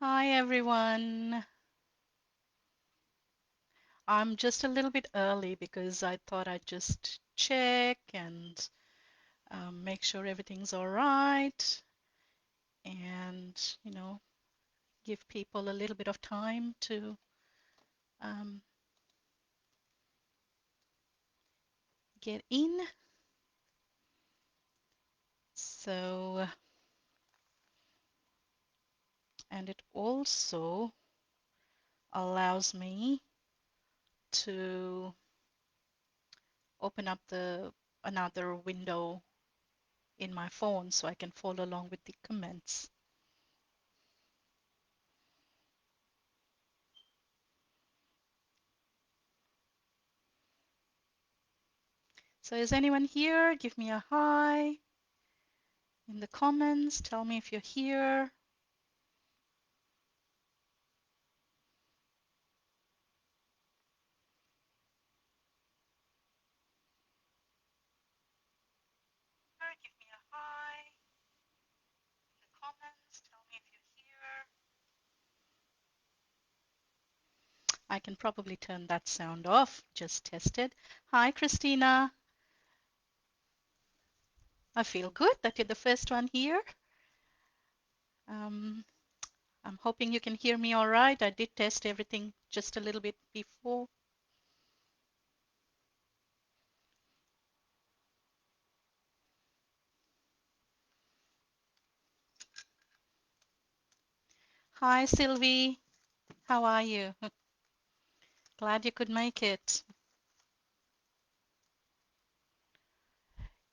Hi everyone. I'm just a little bit early because I thought I'd just check and make sure everything's all right and, give people a little bit of time to um, get in. So, and it also allows me to open up the another window in my phone so I can follow along with the comments. So is anyone here? Give me a hi in the comments. Tell me if you're here. Give me a hi in the comments. Tell me if you're here. I can probably turn that sound off. Just tested. Hi, Christina. I feel good that you're the first one here. Um, I'm hoping you can hear me all right. I did test everything just a little bit before. Hi, Sylvie. How are you? Glad you could make it.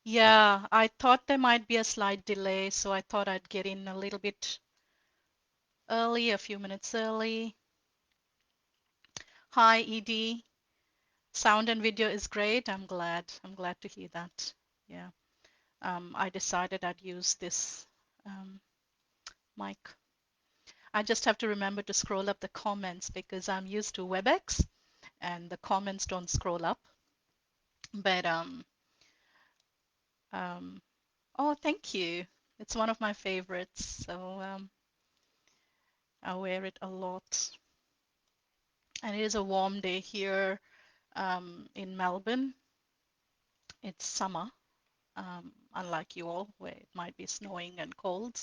Yeah, I thought there might be a slight delay, so I thought I'd get in a little bit early, a few minutes early. Hi, Edie. Sound and video is great. I'm glad. I'm glad to hear that. Yeah. I decided I'd use this um, mic. I just have to remember to scroll up the comments because I'm used to WebEx and the comments don't scroll up. But um, oh, thank you. It's one of my favorites, so I wear it a lot. And it is a warm day here in Melbourne. It's summer, unlike you all, where it might be snowing and cold.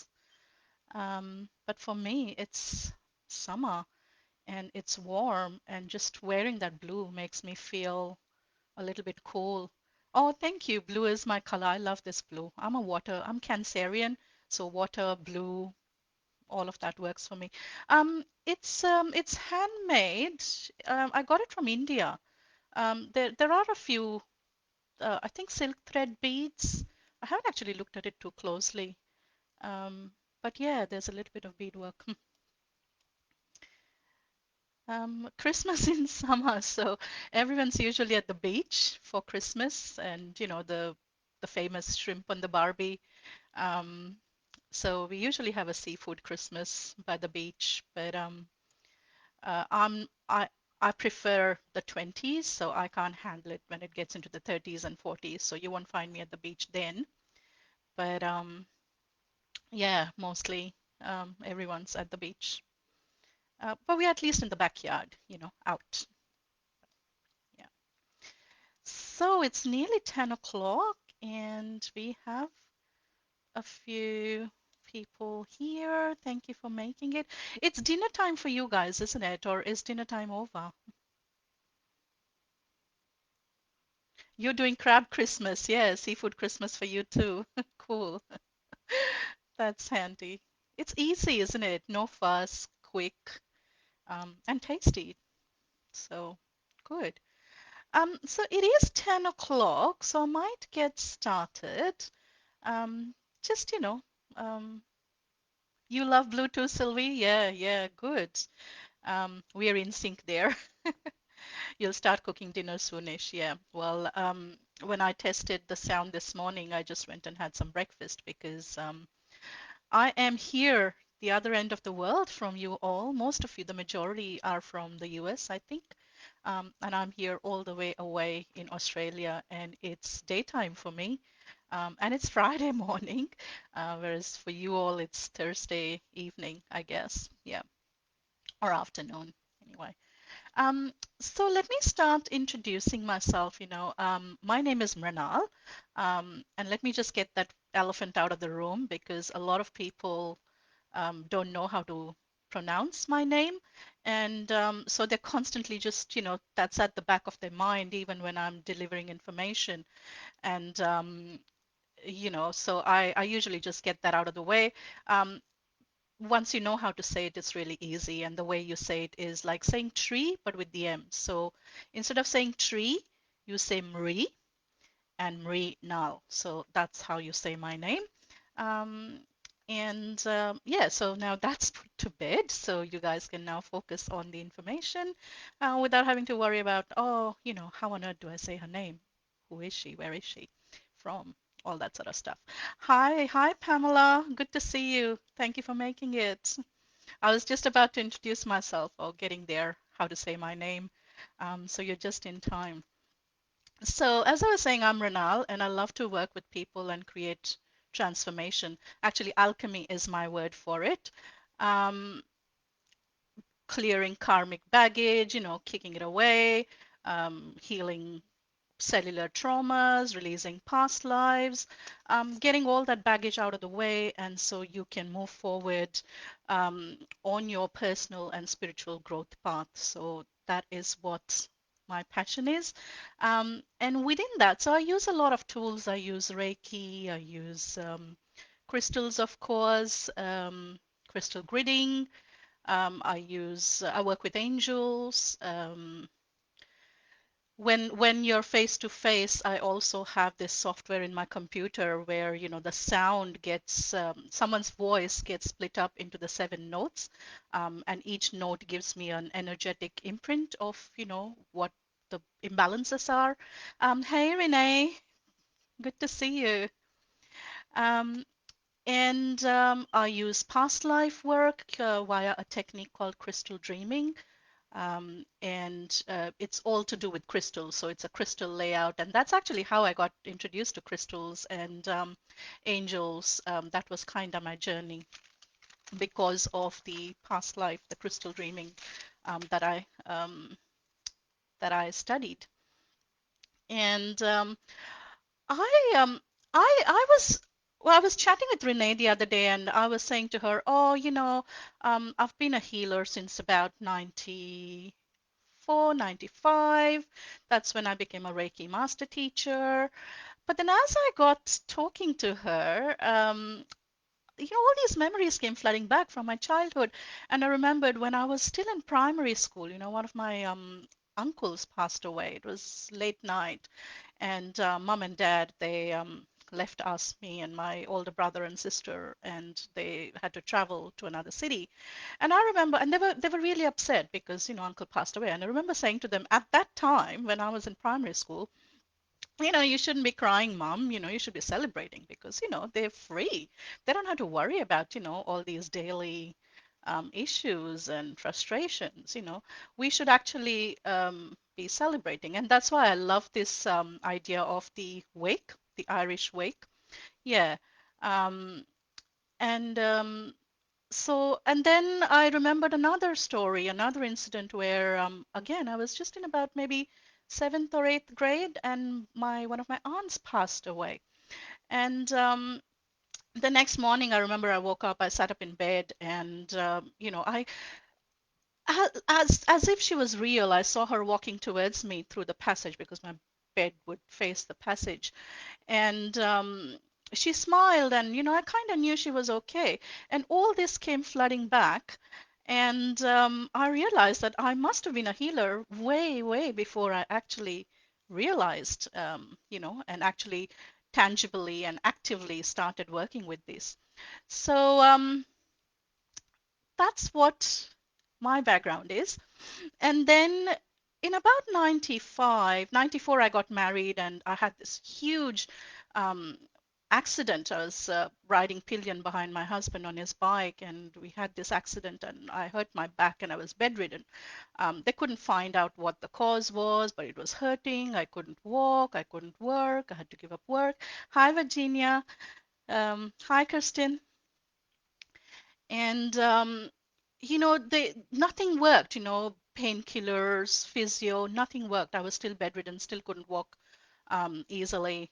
But for me, it's summer and it's warm, and just wearing that blue makes me feel a little bit cool. Oh, thank you. Blue is my color. I love this blue. I'm Cancerian, so water, blue, all of that works for me. It's handmade. I got it from India. There are a few, I think silk thread beads. I haven't actually looked at it too closely. Um, but yeah, there's a little bit of beadwork. Christmas in summer, so everyone's usually at the beach for Christmas, and the famous shrimp on the Barbie. Um, so we usually have a seafood Christmas by the beach, but uh, I'm I I prefer the 20s, so I can't handle it when it gets into the 30s and 40s. So you won't find me at the beach then. But yeah, mostly everyone's at the beach. But we're at least in the backyard, out. Yeah. So it's nearly 10 o'clock, and we have a few people here. Thank you for making it. It's dinner time for you guys, isn't it? Or is dinner time over? You're doing crab Christmas. Yeah, seafood Christmas for you too. Cool. That's handy. It's easy, isn't it? No fuss, quick, and tasty. So good. So it is 10 o'clock, so I might get started. Um, just, you love Bluetooth, Sylvie? Yeah, yeah, good. We're in sync there. You'll start cooking dinner soonish, yeah. Well, when I tested the sound this morning, I just went and had some breakfast because I am here, the other end of the world from you all. Most of you, the majority, are from the US, I think. And I'm here all the way away in Australia, and it's daytime for me. And it's Friday morning, whereas for you all it's Thursday evening, I guess. Yeah, or afternoon, anyway. Um, so let me start introducing myself. My name is Mrinal, and let me just get that elephant out of the room because a lot of people don't know how to pronounce my name. And so they're constantly just, that's at the back of their mind, even when I'm delivering information. And, so I usually just get that out of the way. Um, Once you know how to say it, it's really easy. And the way you say it is like saying tree, but with the M. So instead of saying tree, you say Mri and Mrinal. So that's how you say my name. Um, and yeah, so now that's put to bed. So you guys can now focus on the information without having to worry about, oh, how on earth do I say her name? Who is she? Where is she from? All that sort of stuff. Hi, Pamela. Good to see you. Thank you for making it. I was just about to introduce myself or getting there, how to say my name. So you're just in time. So, as I was saying, I'm Renal, and I love to work with people and create transformation. Actually, alchemy is my word for it. Um, Clearing karmic baggage, kicking it away, healing cellular traumas, releasing past lives, getting all that baggage out of the way, and so you can move forward um, on your personal and spiritual growth path. So that is what my passion is. And within that, so I use a lot of tools. I use Reiki, I use crystals, of course, crystal gridding. I work with angels. When you're face to face, I also have this software in my computer where the sound gets someone's voice gets split up into the 7 notes, and each note gives me an energetic imprint of what the imbalances are. Hey Renee, good to see you. Um, and I use past life work via a technique called crystal dreaming. And it's all to do with crystals. So it's a crystal layout, and that's actually how I got introduced to crystals and angels. That was kind of my journey because of the past life, the crystal dreaming um, that I um, that I studied. And I I was well, I was chatting with Renee the other day, and I was saying to her, oh, I've been a healer since about 94, 95. That's when I became a Reiki master teacher. But then as I got talking to her, all these memories came flooding back from my childhood. And I remembered when I was still in primary school, one of my uncles passed away. It was late night, and mom and dad, they left us, me and my older brother and sister, and they had to travel to another city. And I remember, and they were really upset because uncle passed away. And I remember saying to them at that time when I was in primary school, you shouldn't be crying, mom. You should be celebrating because they're free. They don't have to worry about all these daily issues and frustrations. We should actually be celebrating, and that's why I love this idea of the wake, the Irish wake. Yeah. Um, and and then I remembered another story, another incident where, again, I was just in about maybe seventh or eighth grade, and my one of my aunts passed away. And the next morning, I remember I woke up, I sat up in bed, and as if she was real, I saw her walking towards me through the passage because my bed would face the passage, and she smiled, and I kind of knew she was okay. And all this came flooding back, and I realized that I must have been a healer way before I actually realized, and actually tangibly and actively started working with this. So that's what my background is. And then in about 95, 94, I got married, and I had this huge um, accident. I was riding pillion behind my husband on his bike, and we had this accident, and I hurt my back, and I was bedridden. They couldn't find out what the cause was, but it was hurting. I couldn't walk. I couldn't work. I had to give up work. Hi, Virginia. Hi, Kirsten. And nothing worked. Painkillers, physio, nothing worked. I was still bedridden, still couldn't walk easily,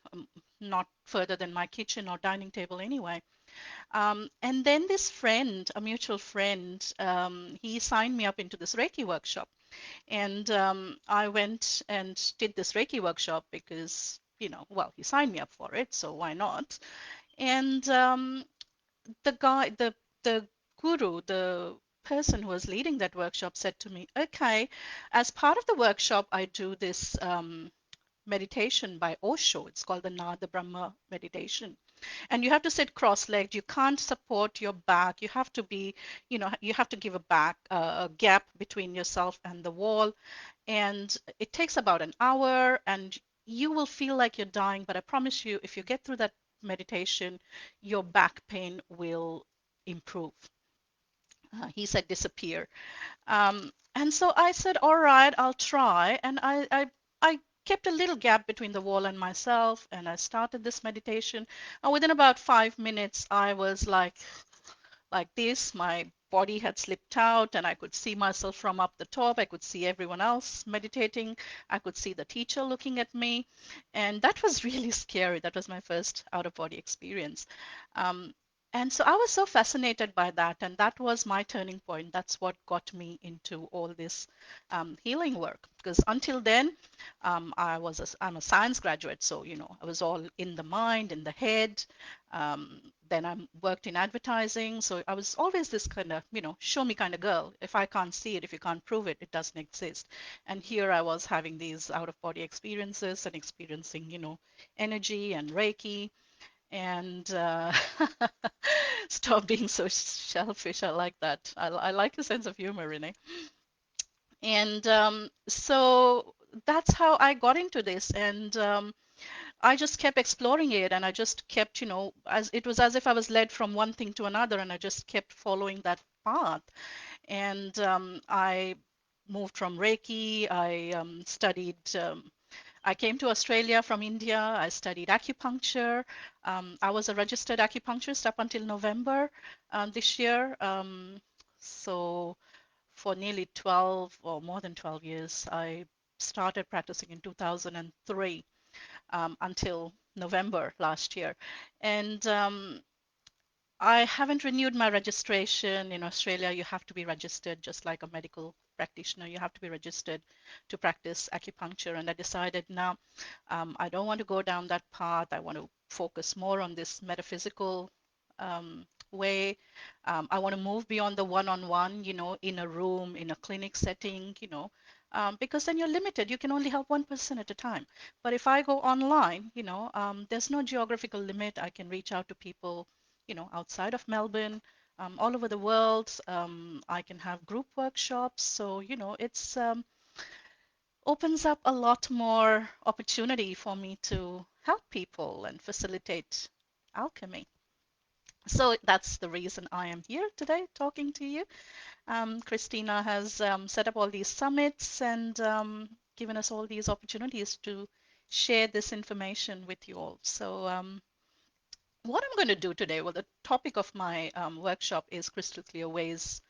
not further than my kitchen or dining table anyway. And then this friend, a mutual friend, he signed me up into this Reiki workshop. And I went and did this Reiki workshop because, well, he signed me up for it, so why not? And the guy, the guru, the person who was leading that workshop said to me, okay, as part of the workshop, I do this meditation by Osho. It's called the Nada Brahma meditation. And you have to sit cross-legged. You can't support your back. You have to be, you have to give a gap between yourself and the wall. And it takes about an hour, and you will feel like you're dying. But I promise you, if you get through that meditation, your back pain will improve. He said disappear. And so I said, all right, I'll try. And I kept a little gap between the wall and myself, and I started this meditation. And within about 5 minutes, I was like this. My body had slipped out, and I could see myself from up the top. I could see everyone else meditating. I could see the teacher looking at me. And that was really scary. That was my first out of body experience. Um, and so I was so fascinated by that. And that was my turning point. That's what got me into all this healing work. Because until then, I'm a science graduate. So, I was all in the mind, in the head. Then I worked in advertising. So I was always this kind of, show me kind of girl. If I can't see it, if you can't prove it, it doesn't exist. And here I was having these out of body experiences and experiencing, energy and Reiki. And stop being so selfish. I like that. I like your sense of humor, Renee. And so that's how I got into this. And I just kept exploring it, and I just kept, as it was as if I was led from one thing to another, and I just kept following that path. And I moved from Reiki. I came to Australia from India. I studied acupuncture. I was a registered acupuncturist up until November this year. So for nearly 12 or more than 12 years, I started practicing in 2003 until November last year. And I haven't renewed my registration. In Australia, you have to be registered just like a medical practitioner. You have to be registered to practice acupuncture. And I decided now I don't want to go down that path. I want to focus more on this metaphysical way. I want to move beyond the one-on-one, in a room, in a clinic setting, because then you're limited. You can only help one person at a time. But if I go online, there's no geographical limit. I can reach out to people, outside of Melbourne, all over the world. I can have group workshops. So, it's opens up a lot more opportunity for me to help people and facilitate alchemy. So that's the reason I am here today talking to you. Christina has set up all these summits and given us all these opportunities to share this information with you all. So what I'm going to do today, well, the topic of my workshop is crystal clear ways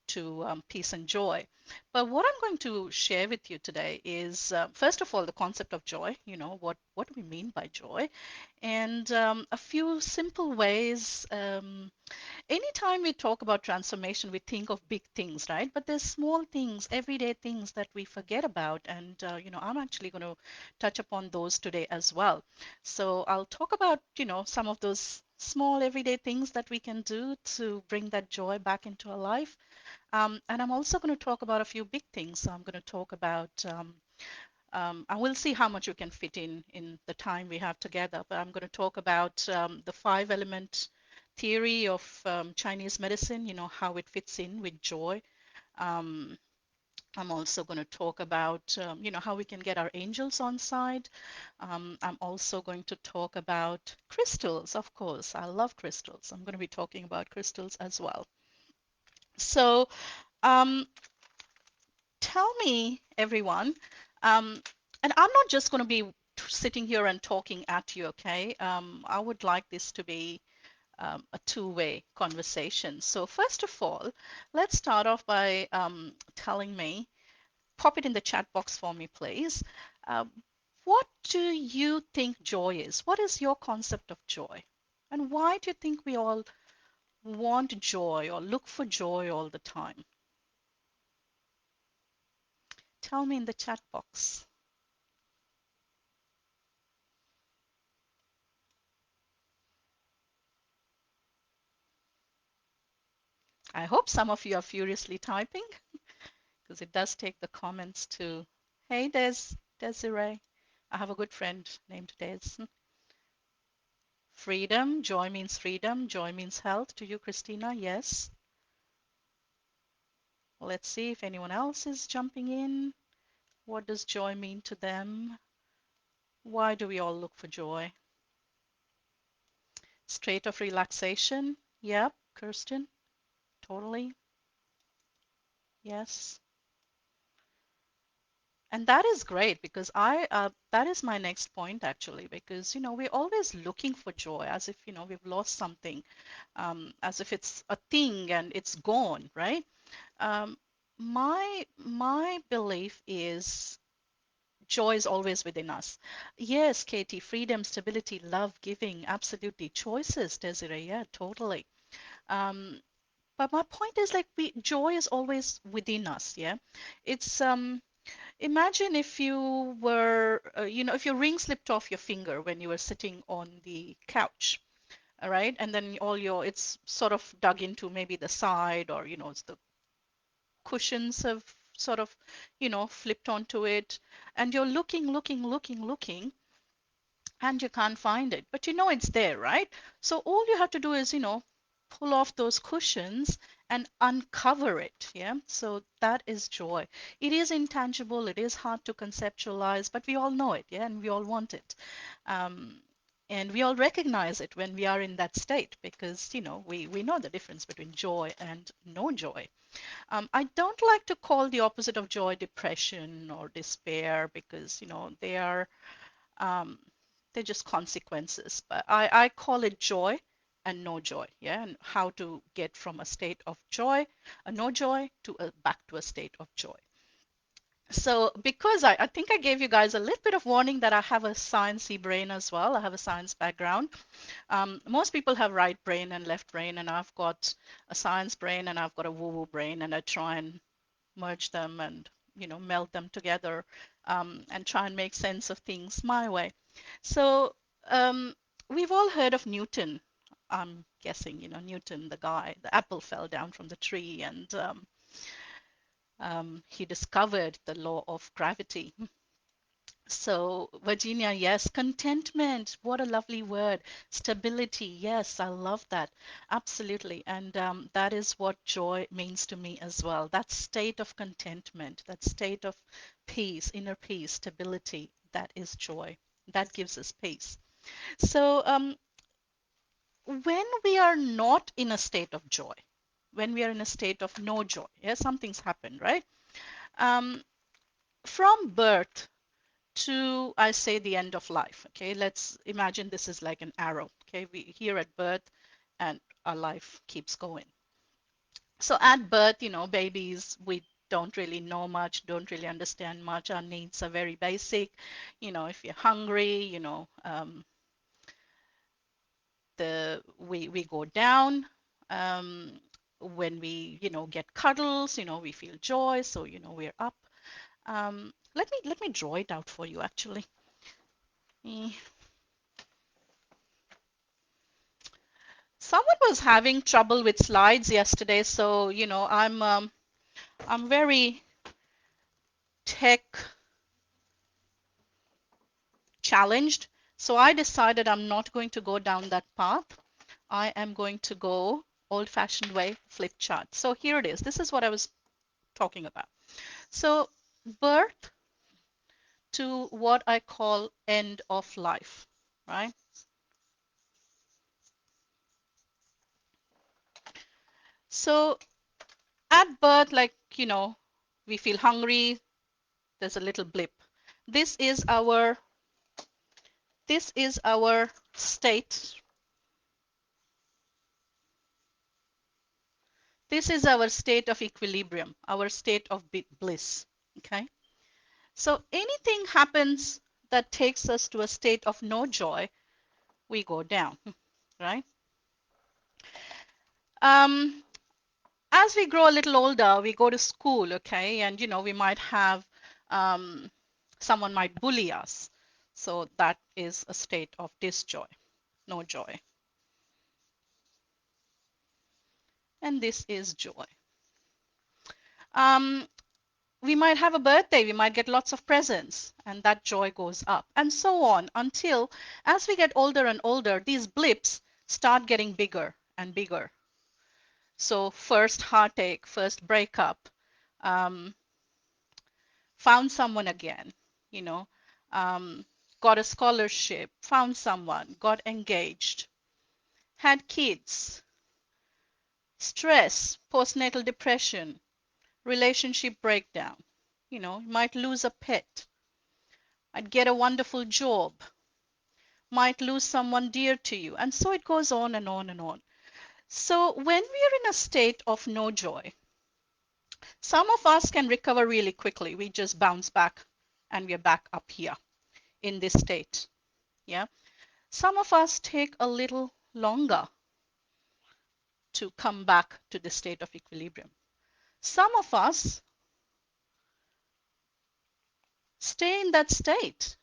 to peace and joy. But what I'm going to share with you today is, first of all, the concept of joy. What do we mean by joy? And a few simple ways. Anytime we talk about transformation, we think of big things, right? But there's small things, everyday things that we forget about. And, I'm actually going to touch upon those today as well. So I'll talk about, some of those small everyday things that we can do to bring that joy back into our life. And I'm also going to talk about a few big things. So I'm going to talk about, and we'll see how much we can fit in the time we have together. But I'm going to talk about the five element theory of Chinese medicine, how it fits in with joy. Um, I'm also going to talk about, how we can get our angels on side. I'm also going to talk about crystals, of course. I love crystals. I'm going to be talking about crystals as well. So, um, tell me, everyone, um, and I'm not just going to be sitting here and talking at you, okay? I would like this to be a two-way conversation. So, first of all, let's start off by telling me, pop it in the chat box for me, please. Uh, what do you think joy is? What is your concept of joy? And why do you think we all want joy or look for joy all the time? Tell me in the chat box. I hope some of you are furiously typing because it does take the comments to. Hey, Desiree. I have a good friend named Des. Freedom. Joy means freedom. Joy means health. To you, Christina. Yes. Let's see if anyone else is jumping in. What does joy mean to them? Why do we all look for joy? State of relaxation. Yep, Kirsten. Totally. Yes. And that is great because that is my next point actually, because we're always looking for joy as if we've lost something, as if it's a thing and it's gone, right? Um, my belief is joy is always within us. Yes, Katie, freedom, stability, love, giving, absolutely. Choices, Desiree, yeah, totally. Um, but my point is like joy is always within us, yeah. It's imagine if you were, if your ring slipped off your finger when you were sitting on the couch, all right, and then it's sort of dug into maybe the side, or it's the cushions have sort of, flipped onto it, and you're looking, and you can't find it, but it's there, right? So all you have to do is, pull off those cushions and uncover it. Yeah. So that is joy. It is intangible. It is hard to conceptualize, but we all know it. Yeah. And we all want it. Um, and we all recognize it when we are in that state because, we know the difference between joy and no joy. I don't like to call the opposite of joy depression or despair because, um, they're just consequences. But I call it joy and no joy. Yeah, and how to get from a state of joy, a no joy, to back to a state of joy. So because I think I gave you guys a little bit of warning that I have a sciencey brain as well. I have a science background. Most people have right brain and left brain, and I've got a science brain and I've got a woo-woo brain, and I try and merge them and meld them together, and try and make sense of things my way. So um, we've all heard of Newton. I'm guessing Newton, the guy, the apple fell down from the tree, and he discovered the law of gravity. So, Virginia, yes, contentment, what a lovely word. Stability, yes, I love that. Absolutely. And that is what joy means to me as well. That state of contentment, that state of peace, inner peace, stability, that is joy. That gives us peace. So, when we are not in a state of joy, when we are in a state of no joy, yeah, something's happened, right? Um, from birth to, I say, the end of life. Okay, let's imagine this is like an arrow. Okay, we here at birth, and our life keeps going. So at birth, babies, we don't really know much, don't really understand much. Our needs are very basic. If you're hungry, we go down. When we get cuddles, we feel joy. So we're up. Let me draw it out for you actually. Eh, Someone was having trouble with slides yesterday, so I'm very tech challenged. So I decided I'm not going to go down that path. I am going to go old-fashioned way, flip chart. So here it is. This is what I was talking about. So birth to what I call end of life, right? So at birth, like, we feel hungry, there's a little blip. This is our this is our state. This is our state of equilibrium, our state of bliss. Okay? So anything happens that takes us to a state of no joy, we go down, right? Um, as we grow a little older, we go to school, okay, and we might have um, someone might bully us. So that is a state of disjoy, no joy. And this is joy. Um, we might have a birthday, we might get lots of presents, and that joy goes up, and so on until as we get older and older, these blips start getting bigger and bigger. So first heartache, first breakup, um, found someone again, you know, um, got a scholarship, found someone, got engaged, had kids, stress, postnatal depression, relationship breakdown, might lose a pet, might get a wonderful job, might lose someone dear to you, and so it goes on and on and on. So when we are in a state of no joy, some of us can recover really quickly. We just bounce back and we're back up here in this state. Yeah. Some of us take a little longer to come back to the state of equilibrium. Some of us stay in that state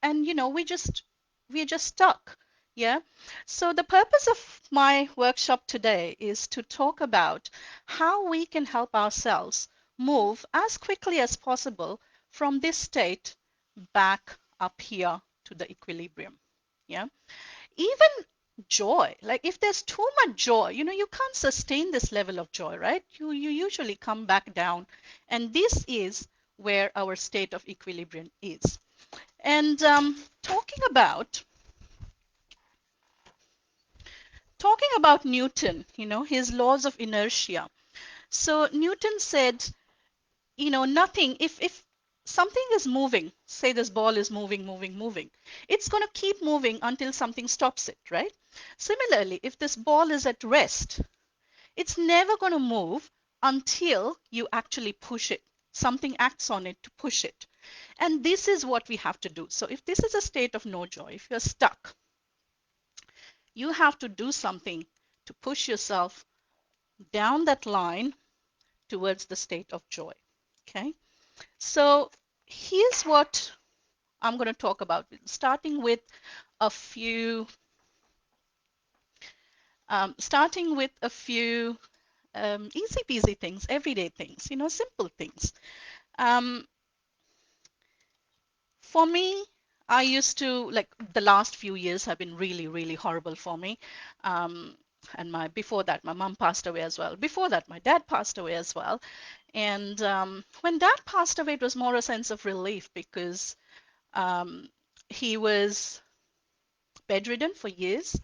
and we're just stuck. Yeah. So the purpose of my workshop today is to talk about how we can help ourselves move as quickly as possible from this state back up here to the equilibrium. Yeah. Even joy, like if there's too much joy, you can't sustain this level of joy, right? You usually come back down, and this is where our state of equilibrium is. And talking about Newton, his laws of inertia. So Newton said, nothing, if something is moving, say this ball is moving, moving, moving, it's going to keep moving until something stops it, right? Similarly, if this ball is at rest, it's never going to move until you actually push it. Something acts on it to push it. And this is what we have to do. So if this is a state of no joy, if you're stuck, you have to do something to push yourself down that line towards the state of joy. Okay, so here's what I'm going to talk about, starting with a few easy peasy things, everyday things, simple things. Um, for me, I used to, like, the last few years have been really, really horrible for me. Um, and before that, my mom passed away as well. Before that, my dad passed away as well. And when dad passed away, it was more a sense of relief because um, he was bedridden for years.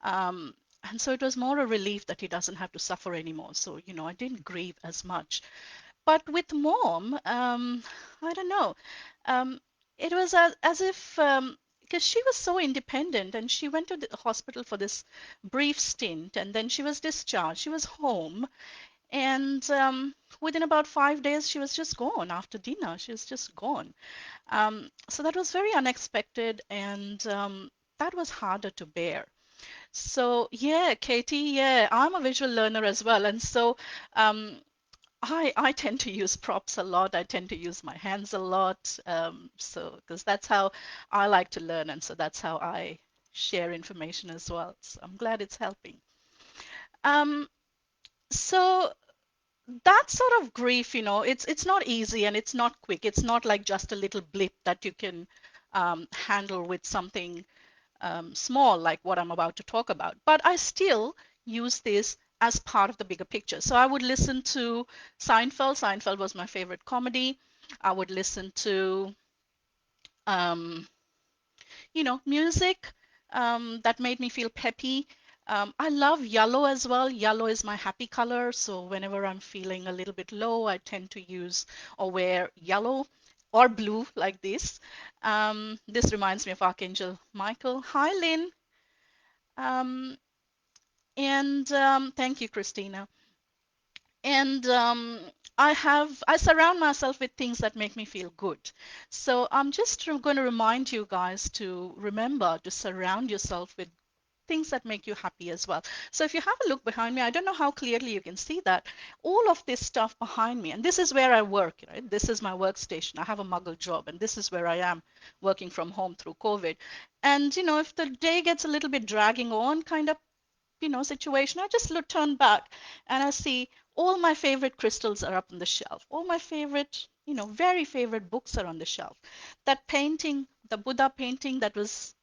Um, and so it was more a relief that he doesn't have to suffer anymore. So, I didn't grieve as much. But with mom, I don't know. Um, it was as if, because she was so independent and she went to the hospital for this brief stint and then she was discharged. She was home. And within about 5 days, she was just gone after dinner. She was just gone. So that was very unexpected and that was harder to bear. So yeah, Katie, yeah, I'm a visual learner as well. And so um, I tend to use props a lot. I tend to use my hands a lot. So because that's how I like to learn. And so that's how I share information as well. So I'm glad it's helping. Um, so that sort of grief, it's not easy and it's not quick. It's not like just a little blip that you can handle with something small like what I'm about to talk about. But I still use this as part of the bigger picture. So I would listen to Seinfeld. Seinfeld was my favorite comedy. I would listen to um, music that made me feel peppy. I love yellow as well. Yellow is my happy color. So whenever I'm feeling a little bit low, I tend to use or wear yellow or blue like this. This reminds me of Archangel Michael. Hi, Lynn. Um, and thank you, Christina. And I surround myself with things that make me feel good. So I'm just going to remind you guys to remember to surround yourself with things that make you happy as well. So if you have a look behind me, I don't know how clearly you can see that. All of this stuff behind me, and this is where I work, right? This is my workstation. I have a muggle job, and this is where I am working from home through COVID. And if the day gets a little bit dragging on, kind of situation, I just turn back and I see all my favorite crystals are up on the shelf. All my favorite, very favorite books are on the shelf. That painting, the Buddha painting that was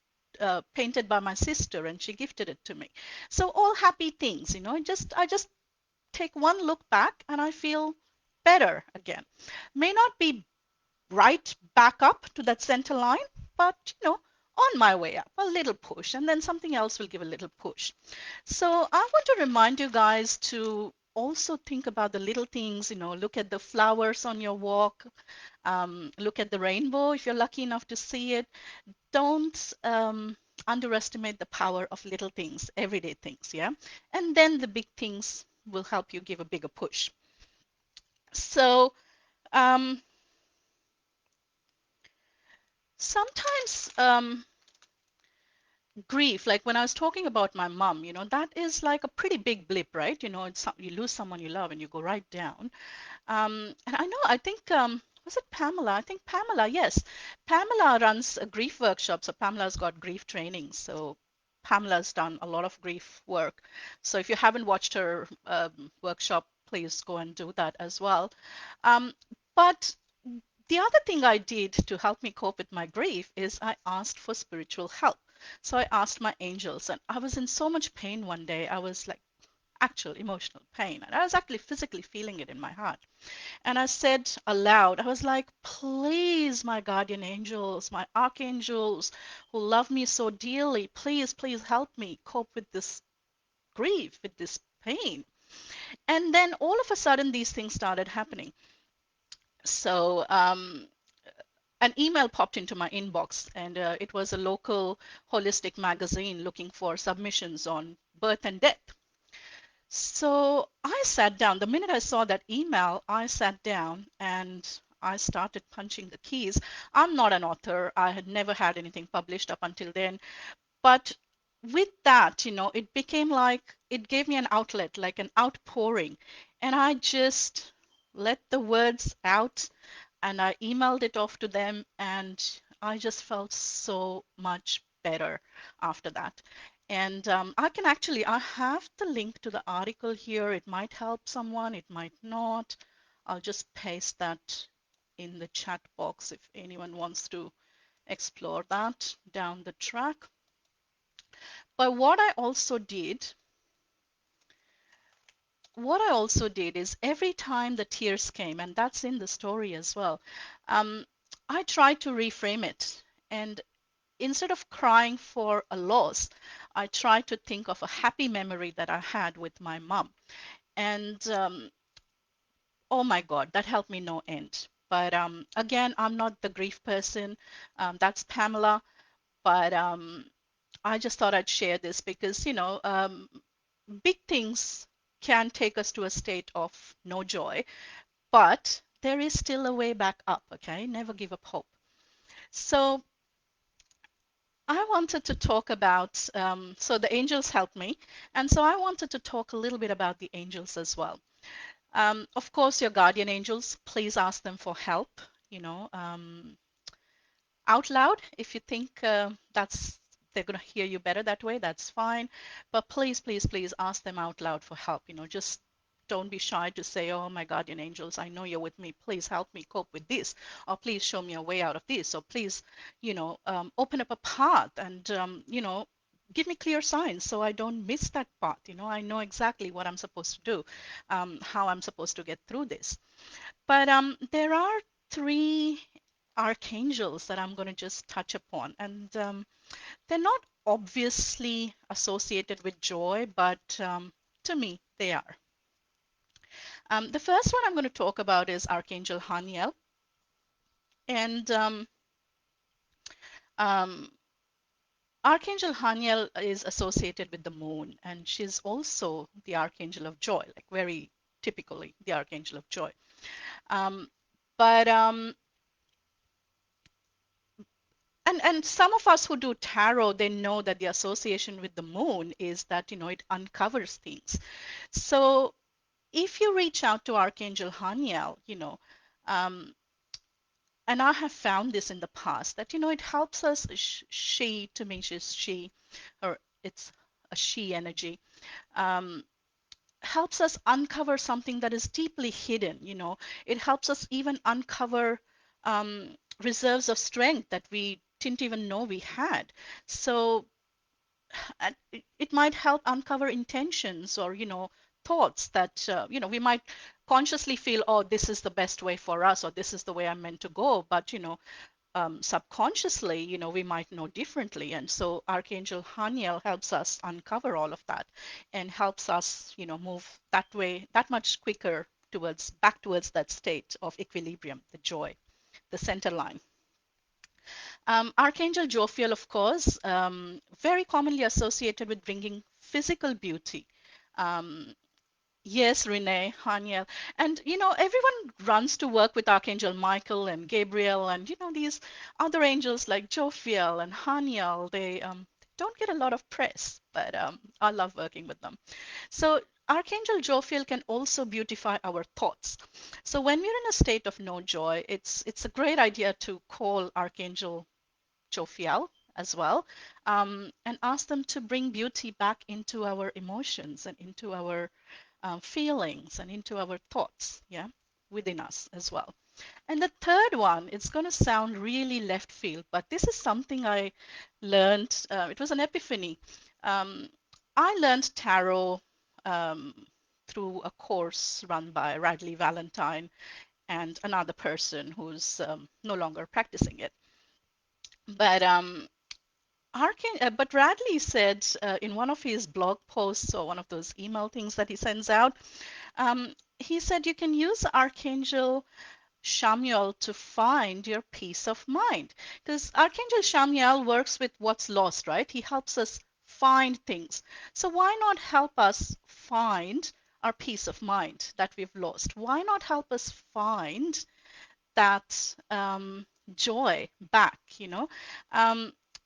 painted by my sister and she gifted it to me. So all happy things, I just take one look back and I feel better again. May not be right back up to that center line, but on my way up, a little push, and then something else will give a little push. So I want to remind you guys to also think about the little things, look at the flowers on your walk, look at the rainbow if you're lucky enough to see it. Don't underestimate the power of little things, everyday things, yeah? And then the big things will help you give a bigger push. So um, sometimes grief, like when I was talking about my mom, that is like a pretty big blip, right? You lose someone you love and you go right down. And I think, was it Pamela? I think Pamela, yes. Pamela runs a grief workshop. So Pamela's got grief training. So Pamela's done a lot of grief work. So if you haven't watched her workshop, please go and do that as well. Um, but the other thing I did to help me cope with my grief is I asked for spiritual help. So I asked my angels, and I was in so much pain one day. I was like actual emotional pain, and I was actually physically feeling it in my heart. And I said aloud, I was like, please, my guardian angels, my archangels who love me so dearly, please, please help me cope with this grief, with this pain. And then all of a sudden, these things started happening. So an email popped into my inbox, and it was a local holistic magazine looking for submissions on birth and death. So I sat down. The minute I saw that email, I sat down and I started punching the keys. I'm not an author. I had never had anything published up until then. But with that, it became like it gave me an outlet, like an outpouring. And I just let the words out and I emailed it off to them, and I just felt so much better after that. And I have the link to the article here. It might help someone, it might not. I'll just paste that in the chat box if anyone wants to explore that down the track. But what I also did is every time the tears came, and that's in the story as well, um, I tried to reframe it. And instead of crying for a loss, I tried to think of a happy memory that I had with my mom. And oh my God, that helped me no end. But again, I'm not the grief person. That's Pamela. But I just thought I'd share this because, big things can take us to a state of no joy, but there is still a way back up, okay? Never give up hope. So I wanted to talk about, so the angels helped me. And so I wanted to talk a little bit about the angels as well. Of course, your guardian angels, please ask them for help, you know, um, out loud. If you think they're going to hear you better that way, that's fine. But please, please, please ask them out loud for help. Just don't be shy to say, oh, my guardian angels, I know you're with me. Please help me cope with this. Or please show me a way out of this. Or please, open up a path and, give me clear signs so I don't miss that part. I know exactly what I'm supposed to do, how I'm supposed to get through this. But there are three archangels that I'm going to just touch upon, and they're not obviously associated with joy, but to me, they are. The first one I'm going to talk about is Archangel Haniel, and um, Archangel Haniel is associated with the moon, and she's also the Archangel of Joy, like very typically the Archangel of Joy. Um, but and some of us who do tarot, they know that the association with the moon is that it uncovers things. So if you reach out to Archangel Haniel, um, and I have found this in the past that it helps us. She, to me, she's she, or it's a she energy. Um, Helps us uncover something that is deeply hidden. It helps us even uncover um, reserves of strength that we didn't even know we had. So it might help uncover intentions or thoughts that we might consciously feel, oh, this is the best way for us, or this is the way I'm meant to go, but subconsciously, we might know differently. And so Archangel Haniel helps us uncover all of that and helps us, move that way, that much quicker back towards that state of equilibrium, the joy, the center line. Archangel Jophiel, of course, very commonly associated with bringing physical beauty. Um, Yes, Renee, Haniel. And, everyone runs to work with Archangel Michael and Gabriel and, these other angels like Jophiel and Haniel. They don't get a lot of press, but I love working with them. So Archangel Jophiel can also beautify our thoughts. So when we're in a state of no joy, it's a great idea to call Archangel Jophiel as well, and ask them to bring beauty back into our emotions and into our feelings and into our thoughts, yeah, within us as well. And the third one, it's going to sound really left field, but this is something I learned. It was an epiphany. Um, I learned tarot um, through a course run by Radley Valentine and another person who's no longer practicing it. But but Radley said in one of his blog posts or one of those email things that he sends out, he said you can use Archangel Shamiel to find your peace of mind. Because Archangel Shamiel works with what's lost, right? He helps us find things. So why not help us find our peace of mind that we've lost? Why not help us find that joy back,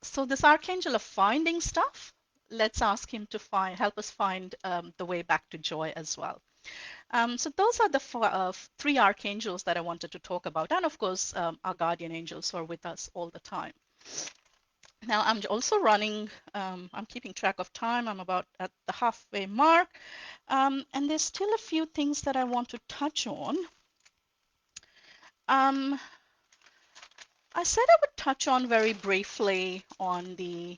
so this archangel of finding stuff, let's ask him to help us find the way back to joy as well. So those are the three archangels that I wanted to talk about, and of course our guardian angels who are with us all the time. Now I'm also running, I'm keeping track of time. I'm about at the halfway mark, and there's still a few things that I want to touch on. Um, I said I would touch on very briefly on the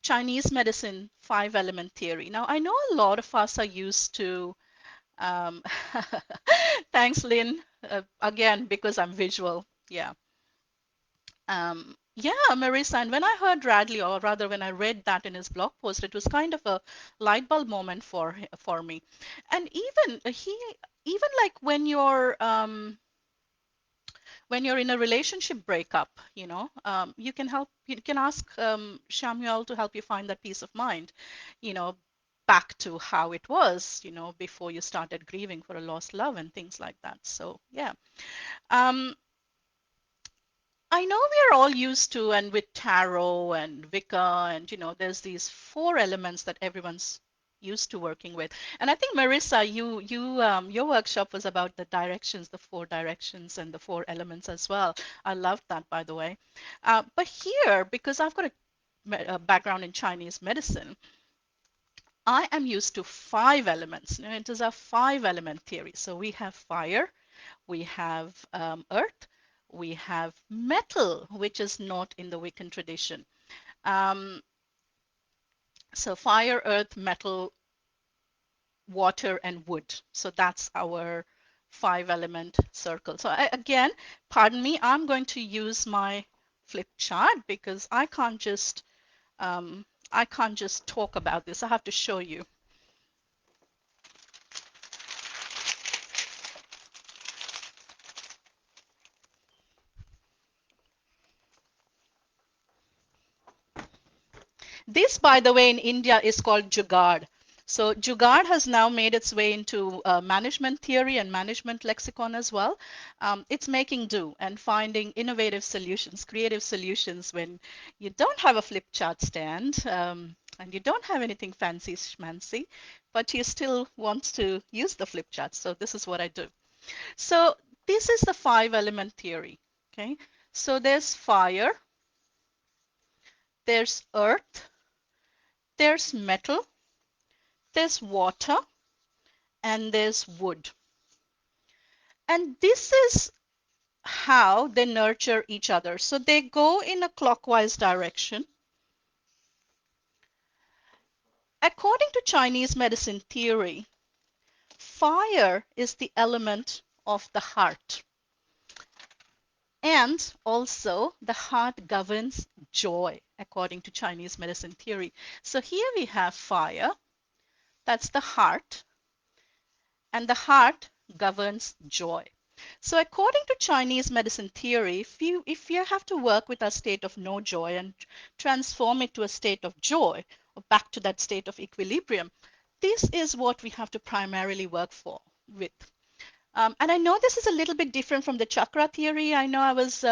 Chinese medicine five element theory. Now, I know a lot of us are used to, um, thanks, Lynn, again, because I'm visual. Yeah. Yeah, Marissa, and when I heard Radley, or rather when I read that in his blog post, it was kind of a light bulb moment for me. And even like when you're in a relationship breakup, you can ask Samuel to help you find that peace of mind, you know, back to how it was, before you started grieving for a lost love and things like that. So yeah. Um, I know we are all used to, and with tarot and Wicca, and there's these four elements that everyone's used to working with. And I think Marissa, your workshop was about the directions, the four directions, and the four elements as well. I loved that, by the way. But here, because I've got a background in Chinese medicine, I am used to five elements. It is a five element theory. So we have fire, we have earth, we have metal, which is not in the Wiccan tradition. Um, so fire, earth, metal, water, and wood. So that's our 5 element circle. So again, pardon me, I'm going to use my flip chart because um, I can't just talk about this. I have to show you. This, by the way, in India is called Jugaad. So Jugaad has now made its way into management theory and management lexicon as well. It's making do and finding innovative solutions, creative solutions when you don't have a flip chart stand and you don't have anything fancy schmancy, but you still want to use the flip chart. So this is what I do. So this is the 5 element theory. Okay, so there's fire, there's earth, there's metal, there's water, and there's wood. And this is how they nurture each other. So they go in a clockwise direction. According to Chinese medicine theory, fire is the element of the heart. And also, the heart governs joy, according to Chinese medicine theory. So here we have fire, that's the heart, and the heart governs joy. So according to Chinese medicine theory, if you have to work with a state of no joy and transform it to a state of joy or back to that state of equilibrium, this is what we have to primarily work for with. And I know this is a little bit different from the chakra theory. I know I was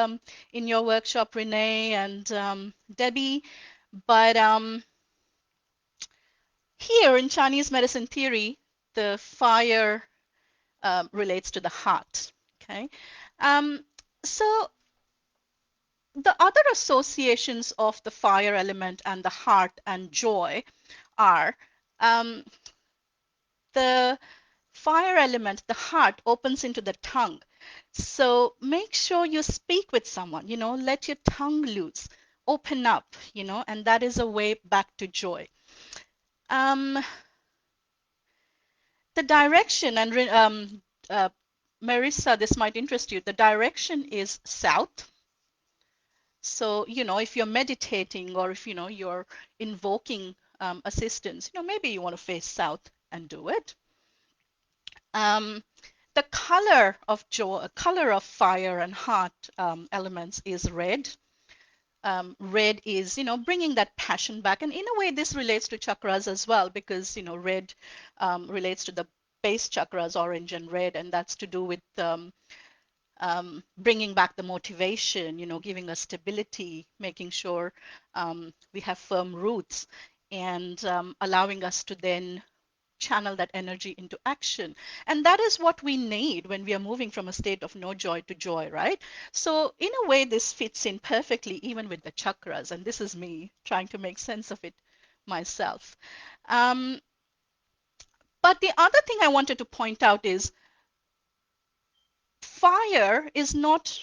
in your workshop, Renee and Debbie, but here in Chinese medicine theory, the fire relates to the heart. Okay, um, so the other associations of the fire element and the heart and joy are um, the fire element, the heart opens into the tongue. So make sure you speak with someone, let your tongue loose, open up, and that is a way back to joy. Um, the direction, and Marissa, this might interest you. The direction is south. So, if you're meditating or if, you're invoking assistance, maybe you want to face south and do it. Um, the color of fire and heart elements is red. Red is, bringing that passion back. And in a way, this relates to chakras as well, because, red relates to the base chakras, orange and red, and that's to do with bringing back the motivation, giving us stability, making sure we have firm roots, and allowing us to then channel that energy into action. And that is what we need when we are moving from a state of no joy to joy, right? So in a way, this fits in perfectly even with the chakras. And this is me trying to make sense of it myself. Um, but the other thing I wanted to point out is fire is not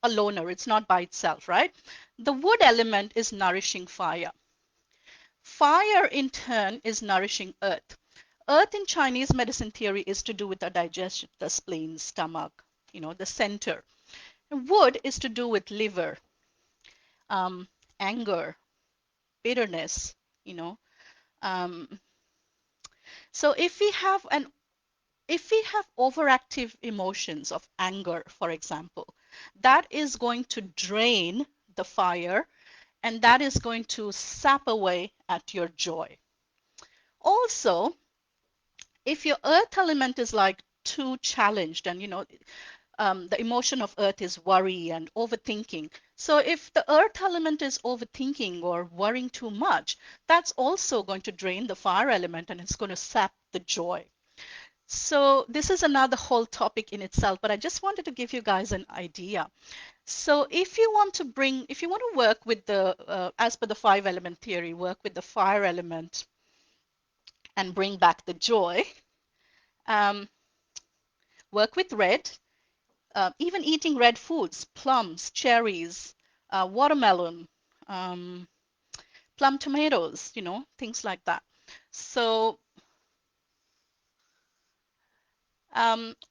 a loner. It's not by itself, right? The wood element is nourishing fire. Fire, in turn, is nourishing earth. Earth in Chinese medicine theory is to do with the digestion, the spleen, stomach, the center. And wood is to do with liver, um, anger, bitterness, you know. Um, so if we have overactive emotions of anger, for example, that is going to drain the fire and that is going to sap away at your joy. Also, if your earth element is like too challenged and the emotion of earth is worry and overthinking. So if the earth element is overthinking or worrying too much, that's also going to drain the fire element and it's going to sap the joy. So this is another whole topic in itself, but I just wanted to give you guys an idea. So if you want to work with as per the 5 element theory, work with the fire element and bring back the joy, um, work with red, even eating red foods, plums, cherries, watermelon, um, plum tomatoes, things like that. So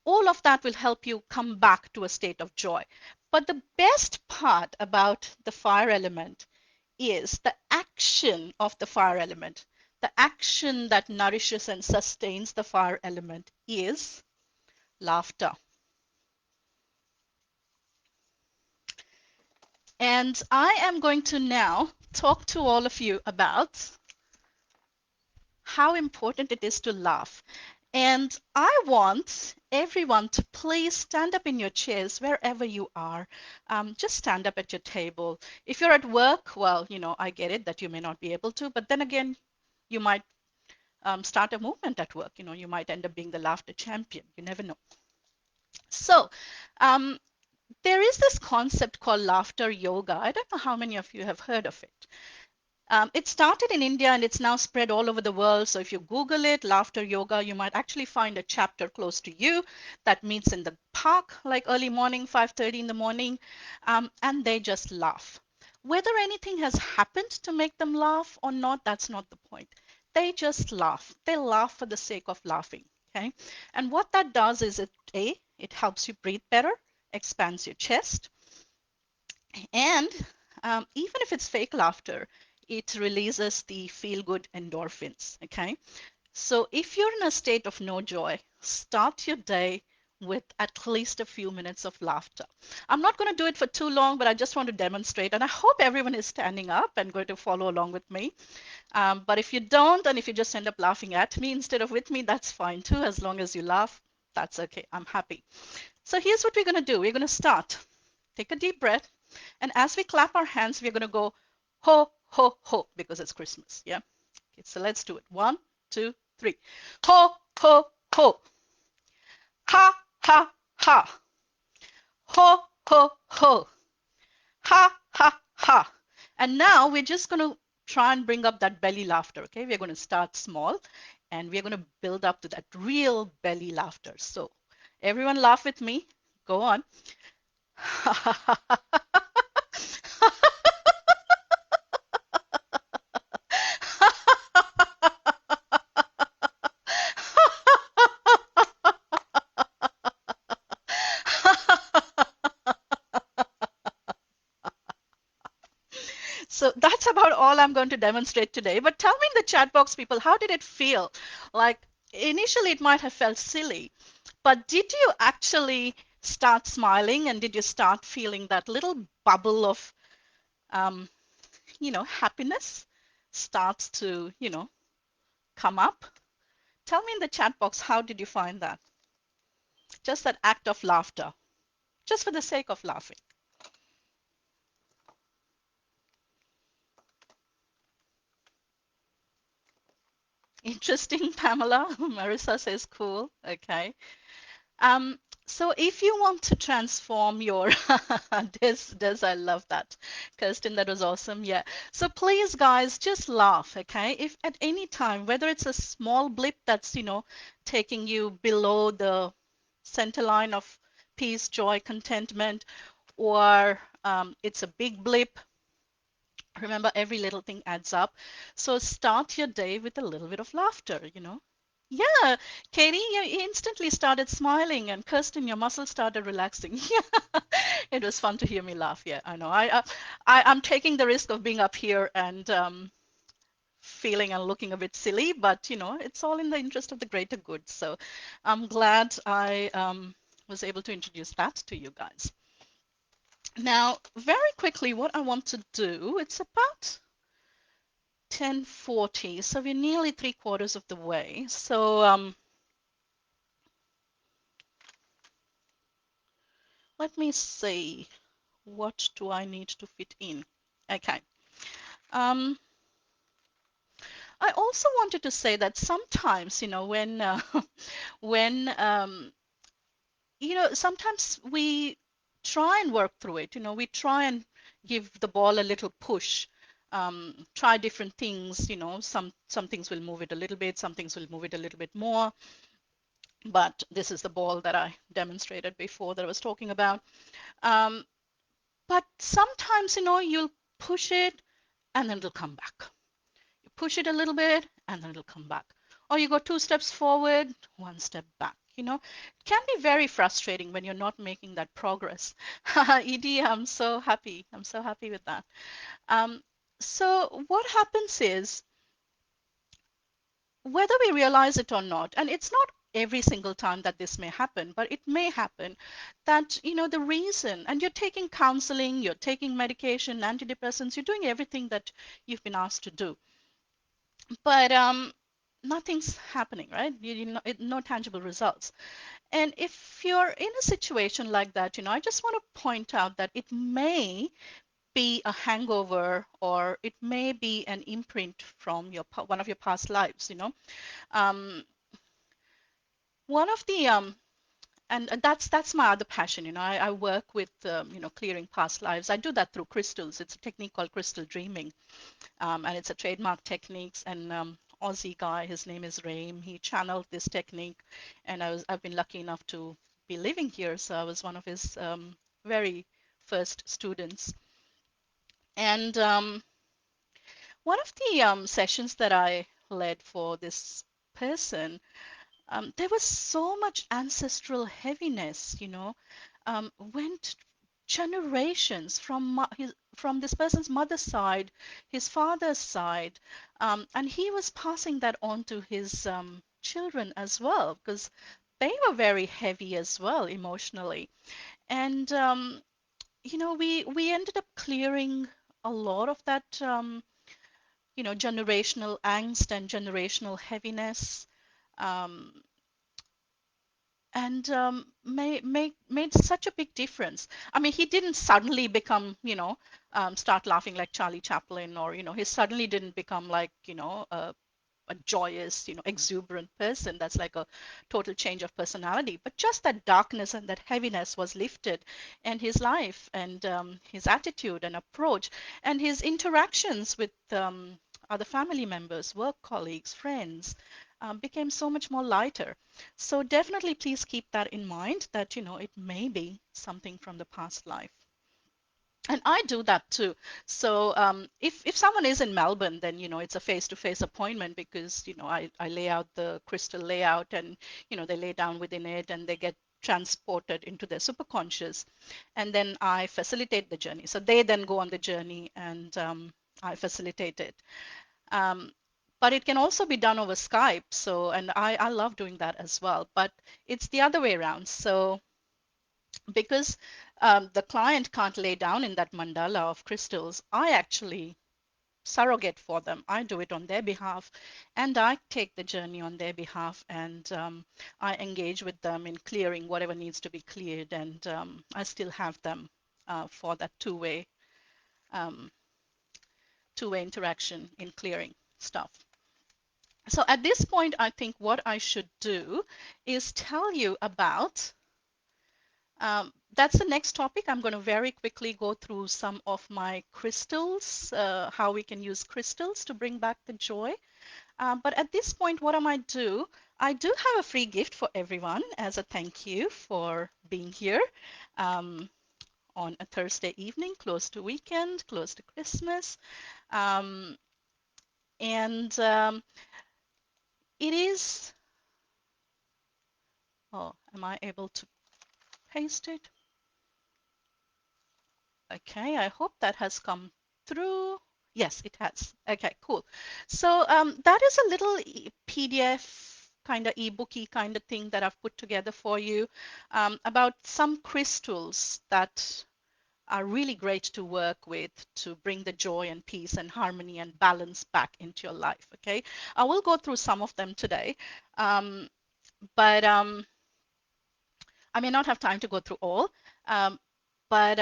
all of that will help you come back to a state of joy. But the best part about the fire element is the action of the fire element. The action that nourishes and sustains the fire element is laughter. And I am going to now talk to all of you about how important it is to laugh. And I want everyone to please stand up in your chairs wherever you are. Just stand up at your table. If you're at work, well, I get it that you may not be able to, but then again, you might start a movement at work. You might end up being the laughter champion. You never know. So, um, there is this concept called laughter yoga. I don't know how many of you have heard of it. It started in India and it's now spread all over the world. So if you Google it, laughter yoga, you might actually find a chapter close to you that meets in the park like early morning, 5:30 in the morning, and they just laugh. Whether anything has happened to make them laugh or not, that's not the point. They just laugh. They laugh for the sake of laughing. Okay. And what that does is it helps you breathe better, expands your chest, and even if it's fake laughter, it releases the feel good endorphins. Okay. So if you're in a state of no joy, start your day with at least a few minutes of laughter. I'm not going to do it for too long, but I just want to demonstrate. And I hope everyone is standing up and going to follow along with me. But if you don't, and if you just end up laughing at me instead of with me, that's fine too. As long as you laugh, that's okay. I'm happy. So here's what we're going to do. We're going to start. Take a deep breath. And as we clap our hands, we're going to go ho, ho, ho, because it's Christmas. Yeah. Okay, so let's do it. 1, 2, 3. Ho, ho, ho. Ha, ha, ha. Ho, ho, ho. Ha, ha, ha. And now we're just going to try and bring up that belly laughter. Okay. We're going to start small and we're going to build up to that real belly laughter. So everyone laugh with me. Go on. Ha, ha, ha, ha. So that's about all I'm going to demonstrate today. But tell me in the chat box, people, how did it feel? Like initially it might have felt silly, but did you actually start smiling and did you start feeling that little bubble of, um, happiness starts to, come up? Tell me in the chat box, how did you find that? Just that act of laughter, just for the sake of laughing. Interesting, Pamela. Marissa says cool. Okay. Um, so if you want to transform your this I love that. Kirsten, that was awesome. Yeah. So please guys, just laugh, okay? If at any time, whether it's a small blip that's, taking you below the center line of peace, joy, contentment, or it's a big blip. Remember, every little thing adds up. So start your day with a little bit of laughter. Yeah, Katie, you instantly started smiling, and Kirsten, your muscles started relaxing. Yeah, it was fun to hear me laugh. Yeah, I know. I'm taking the risk of being up here and feeling and looking a bit silly, but it's all in the interest of the greater good. So I'm glad I was able to introduce that to you guys. Now, very quickly, what I want to do, it's about 10:40, so we're nearly 3/4 of the way. So let me see, what do I need to fit in? Okay. Um, I also wanted to say that sometimes, when when sometimes we try and work through it. We try and give the ball a little push. Try different things. Some things will move it a little bit, some things will move it a little bit more. But this is the ball that I demonstrated before that I was talking about. Um, but sometimes, you'll push it and then it'll come back. You push it a little bit and then it'll come back. Or you go 2 steps forward, 1 step back. It can be very frustrating when you're not making that progress. Edie, I'm so happy. I'm so happy with that. Um, so what happens is, whether we realize it or not, and it's not every single time that this may happen, but it may happen that, the reason, and you're taking counseling, you're taking medication, antidepressants, you're doing everything that you've been asked to do, but nothing's happening, right? No tangible results. And if you're in a situation like that, I just want to point out that it may be a hangover, or it may be an imprint from one of your past lives. Um, one of the and that's my other passion. I work with clearing past lives. I do that through crystals. It's a technique called crystal dreaming, and it's a trademark technique. And Aussie guy, his name is Raim. He channeled this technique, and I've been lucky enough to be living here, so I was one of his very first students. And one of the sessions that I led for this person, there was so much ancestral heaviness, went generations from this person's mother's side, his father's side, and he was passing that on to his children as well, because they were very heavy as well emotionally. And we ended up clearing a lot of that generational angst and generational heaviness. Um, and made such a big difference. I mean, he didn't suddenly become, start laughing like Charlie Chaplin, or he suddenly didn't become like, a joyous, exuberant person. That's like a total change of personality. But just that darkness and that heaviness was lifted, and his life and his attitude and approach and his interactions with other family members, work colleagues, friends, became so much more lighter. So definitely please keep that in mind, that, it may be something from the past life. And I do that too. So if someone is in Melbourne, then it's a face-to-face appointment, because I lay out the crystal layout, and they lay down within it, and they get transported into their superconscious, and then I facilitate the journey. So they then go on the journey, and I facilitate it. Um, but it can also be done over Skype. So, and I love doing that as well. But it's the other way around. So because the client can't lay down in that mandala of crystals, I actually surrogate for them. I do it on their behalf, and I take the journey on their behalf, and I engage with them in clearing whatever needs to be cleared, and I still have them for that um, two-way interaction in clearing stuff. So at this point, I think what I should do is tell you about that's the next topic. I'm going to very quickly go through some of my crystals, how we can use crystals to bring back the joy. But at this point, what I might do, I do have a free gift for everyone as a thank you for being here um, on a Thursday evening, close to weekend, close to Christmas. Um, and it is, oh, am I able to paste it? Okay, I hope that has come through. Yes, it has. Okay, cool. So that is a little PDF kind of ebooky kind of thing that I've put together for you about some crystals that are really great to work with to bring the joy and peace and harmony and balance back into your life. Okay, I will go through some of them today, um, but I may not have time to go through all. Um, but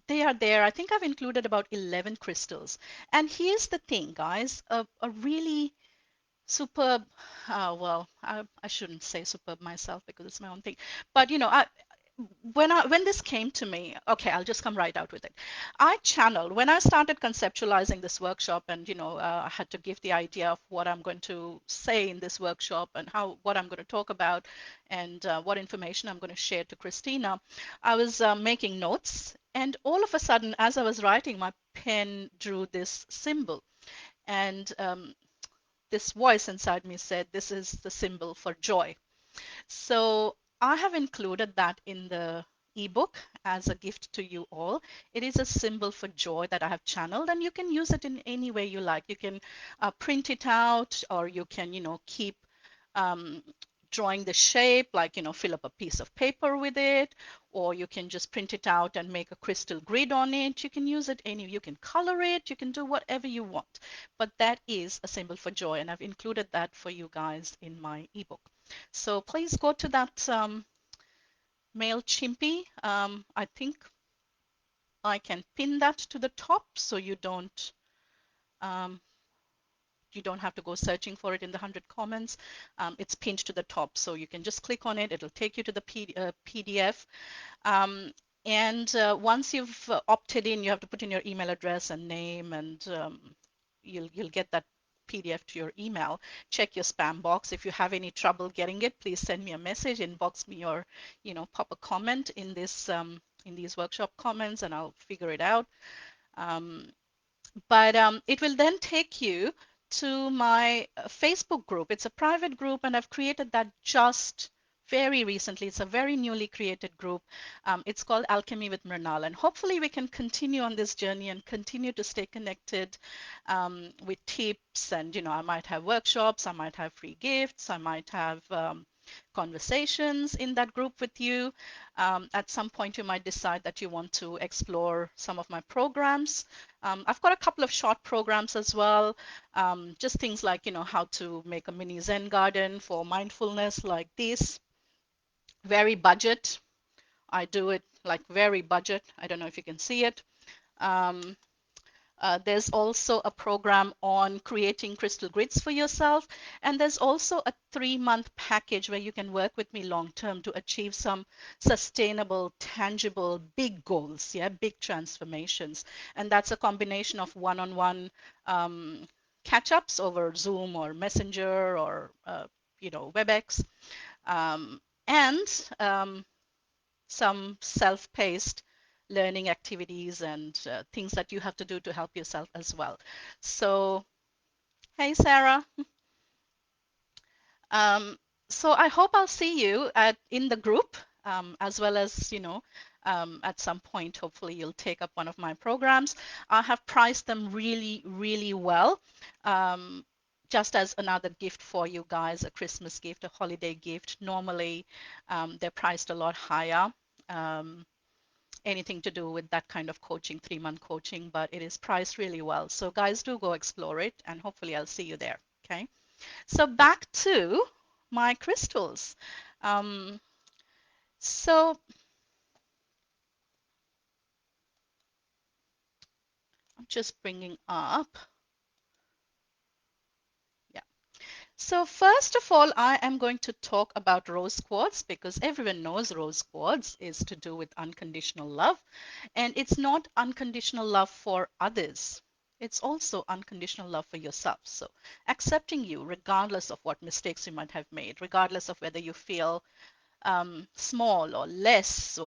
they are there. I think I've included about 11 crystals. And here's the thing, guys, a really superb, well, I shouldn't say superb myself because it's my own thing, but when this came to me, okay, I'll just come right out with it. I channeled when I started conceptualizing this workshop, and I had to give the idea of what I'm going to say in this workshop, and what I'm going to talk about, and what information I'm going to share to Christina. I was making notes, And all of a sudden, as I was writing, my pen drew this symbol. And this voice inside me said, this is the symbol for joy. So I have included that in the ebook as a gift to you all. It is a symbol for joy that I have channeled, and you can use it in any way you like. You can print it out, or you can, keep um, drawing the shape, like, fill up a piece of paper with it, or you can just print it out and make a crystal grid on it. You can use it you can color it, you can do whatever you want. But that is a symbol for joy, and I've included that for you guys in my ebook. So please go to that MailChimpy. I think I can pin that to the top so um, you don't have to go searching for it in the 100 comments. It's pinned to the top, so you can just click on it. It'll take you to the PDF. Um, and once you've opted in, you have to put in your email address and name, and you'll get that PDF to your email. Check your spam box. If you have any trouble getting it, please send me a message, inbox me, or pop a comment in these workshop comments, and I'll figure it out. Um, but it will then take you to my Facebook group. It's a private group, and I've created that just very recently. It's a very newly created group. It's called Alchemy with Mrinal, and hopefully we can continue on this journey and continue to stay connected with tips. And I might have workshops, I might have free gifts, I might have conversations in that group with you. At some point, you might decide that you want to explore some of my programs. I've got a couple of short programs as well, just things like, how to make a mini Zen garden for mindfulness like this. Very budget. I do it like very budget. I don't know if you can see it. Um, there's also a program on creating crystal grids for yourself. And there's also a 3-month package where you can work with me long term to achieve some sustainable, tangible, big goals, yeah, big transformations. And that's a combination of one-on-one catch-ups over Zoom or Messenger or, WebEx, and some self-paced learning activities and things that you have to do to help yourself as well. So, hey, Sarah. Um, so I hope I'll see you in the group, as well as, at some point, hopefully you'll take up one of my programs. I have priced them really, really well. Um, just as another gift for you guys, a Christmas gift, a holiday gift. Normally, they're priced a lot higher. Um, Anything to do with that kind of coaching, 3-month coaching, but it is priced really well. So guys, do go explore it, and hopefully I'll see you there. Okay. So back to my crystals. Um, so I'm just bringing up. Yeah. So first of all, I am going to talk about rose quartz because everyone knows rose quartz is to do with unconditional love. And it's not unconditional love for others. It's also unconditional love for yourself. So accepting you regardless of what mistakes you might have made, regardless of whether you feel small or less,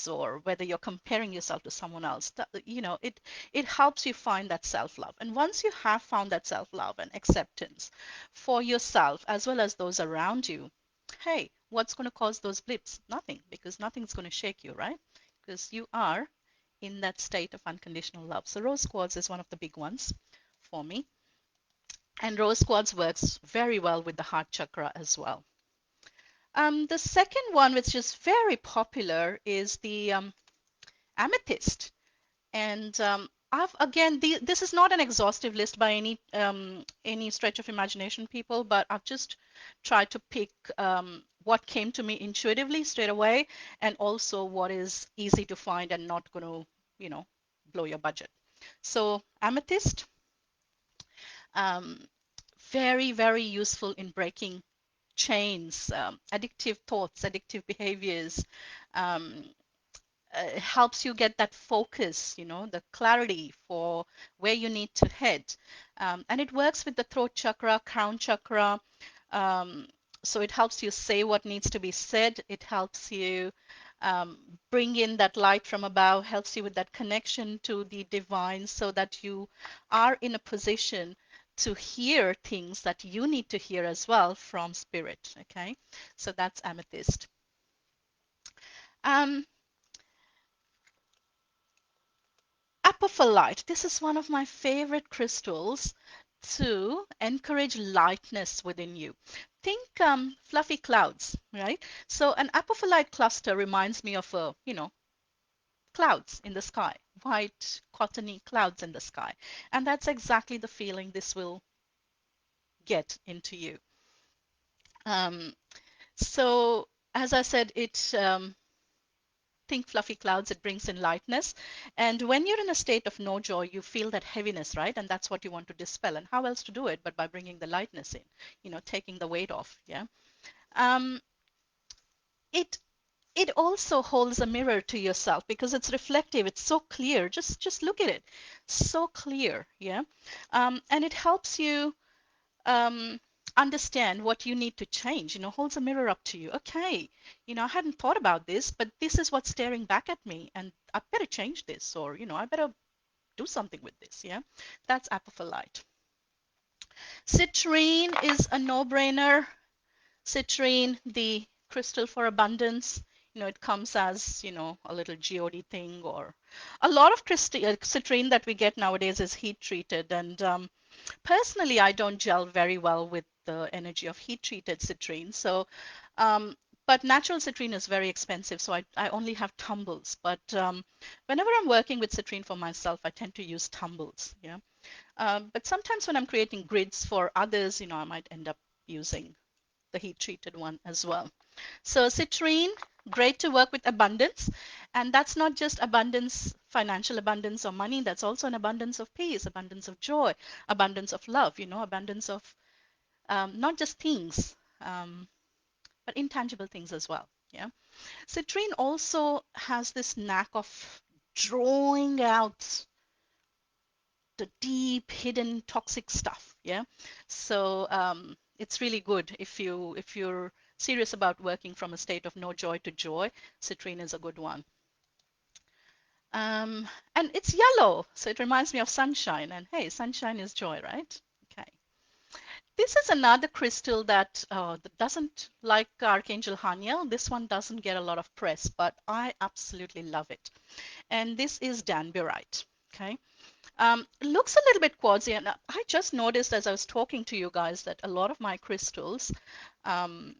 or whether you're comparing yourself to someone else. It helps you find that self-love. And once you have found that self-love and acceptance for yourself as well as those around you, hey, what's going to cause those blips? Nothing, because nothing's going to shake you, right? Because you are in that state of unconditional love. So rose quartz is one of the big ones for me. And rose quartz works very well with the heart chakra as well. The second one, which is very popular, is the amethyst. And I've again, this is not an exhaustive list by any stretch of imagination, people, but I've just tried to pick what came to me intuitively straight away, and also what is easy to find and not going to, blow your budget. So amethyst, um, very, very useful in breaking chains, addictive thoughts, addictive behaviors. Um, Helps you get that focus, the clarity for where you need to head. And it works with the throat chakra, crown chakra. Um, so it helps you say what needs to be said. It helps you um, bring in that light from above, helps you with that connection to the divine so that you are in a position to hear things that you need to hear as well from spirit. Okay, so that's amethyst. Um, Apophyllite. This is one of my favorite crystals to encourage lightness within you. Think fluffy clouds, right? So an apophyllite cluster reminds me of clouds in the sky, white, cottony clouds in the sky. And that's exactly the feeling this will get into you. Um, so, as I said, think fluffy clouds, it brings in lightness. And when you're in a state of no joy, you feel that heaviness, right? And that's what you want to dispel. And how else to do it but by bringing the lightness in, taking the weight off. Yeah. Um, it it also holds a mirror to yourself because it's reflective. It's so clear. Just look at it. So clear. Yeah. And it helps you um, understand what you need to change. Holds a mirror up to you. Okay, I hadn't thought about this, but this is what's staring back at me, and I better change this, or I better do something with this. Yeah, that's apophyllite. Citrine is a no-brainer. Citrine, the crystal for abundance. It comes as, a little geode thing, or a lot of citrine that we get nowadays is heat treated. And personally, I don't gel very well with the energy of heat treated citrine. So, but natural citrine is very expensive. So I only have tumbles. But whenever I'm working with citrine for myself, I tend to use tumbles. Yeah. But sometimes when I'm creating grids for others, I might end up using the heat treated one as well. So citrine, great to work with abundance. And that's not just abundance, financial abundance or money. That's also an abundance of peace, abundance of joy, abundance of love, abundance of not just things, but intangible things as well. Yeah. Citrine also has this knack of drawing out the deep hidden toxic stuff. Yeah. So it's really good if you're serious about working from a state of no joy to joy. Citrine is a good one. um, and it's yellow, so it reminds me of sunshine, and hey, sunshine is joy, right? Okay, this is another crystal that doesn't, like Archangel Haniel, this one doesn't get a lot of press, but I absolutely love it. And this is danburite. Okay. Looks a little bit quartzy, and I just noticed as I was talking to you guys that a lot of my crystals um,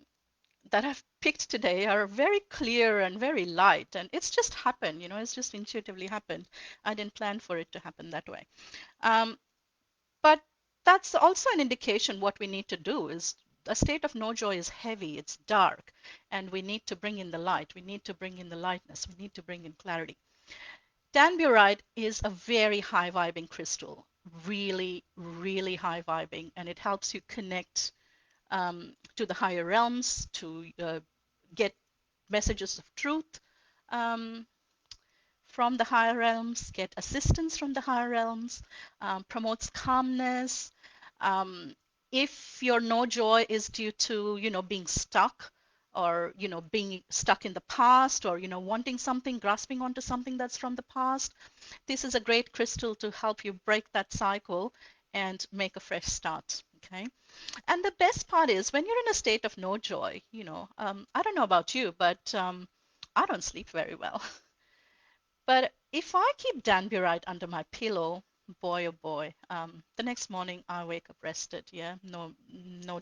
that I've picked today are very clear and very light, and it's just happened, it's just intuitively happened. I didn't plan for it to happen that way. Um, but that's also an indication what we need to do is a state of no joy is heavy, it's dark, and we need to bring in the light. We need to bring in the lightness. We need to bring in clarity. Danburite is a very high vibing crystal, really, really high vibing, and it helps you connect to the higher realms, to get messages of truth um, from the higher realms, get assistance from the higher realms, promotes calmness. Um, if your no joy is due to, being stuck, or, being stuck in the past, or, wanting something, grasping onto something that's from the past, this is a great crystal to help you break that cycle and make a fresh start. Okay. And the best part is when you're in a state of no joy, I don't know about you, but I don't sleep very well. But if I keep danburite under my pillow, boy oh boy, the next morning I wake up rested. Yeah, no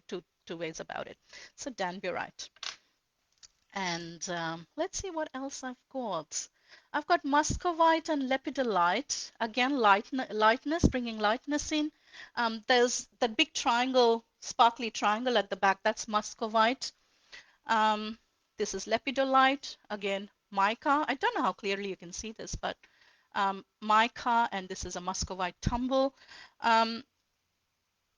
two ways about it. So danburite. And let's see what else I've got. I've got muscovite and lepidolite. Again, lightness, bringing lightness in. There's that big triangle, sparkly triangle at the back. That's muscovite. Um, this is lepidolite. Again, mica. I don't know how clearly you can see this, but mica, and this is a muscovite tumble. Um,